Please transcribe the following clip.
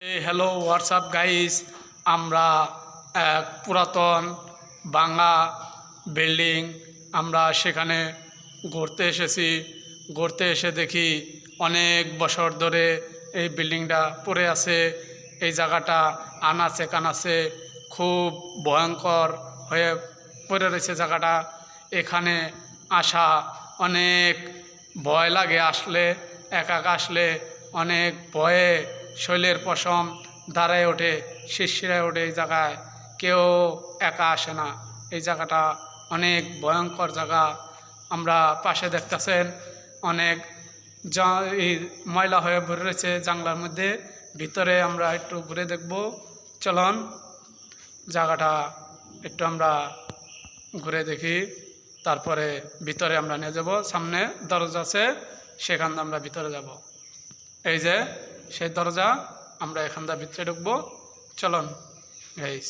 Hello WhatsApp guys, আমরা এক পুরাতন বাংলা বিল্ডিং আমরা সেখানে ঘুরতে এসেছি। ঘুরতে এসে দেখি অনেক বছর ধরে এই বিল্ডিংটা পড়ে আছে। এই জায়গাটা আনাচে কানাচে খুব ভয়ঙ্কর হয়ে পড়ে রয়েছে জায়গাটা। এখানে আসা অনেক ভয় লাগে, আসলে একা একা আসলে অনেক ভয়ে শৈলের পশম দাঁড়ায় ওঠে, শিরশিরায় ওঠে। এই জায়গায় কেউ একা আসে না। এই জায়গাটা অনেক ভয়ঙ্কর জায়গা। আমরা পাশে দেখতেছেন অনেক এই ময়লা হয়ে ভরে রয়েছে জানলার মধ্যে। ভিতরে আমরা একটু ঘুরে দেখব, চলুন জায়গাটা একটু আমরা ঘুরে দেখি, তারপরে ভিতরে আমরা নিয়ে যাব। সামনে দরজা আছে, সেখান দিয়ে আমরা ভিতরে যাব। এই যে সেই দরজা, আমরা এখান দিয়ে ভিতরে ঢুকবো, চলুন গাইস।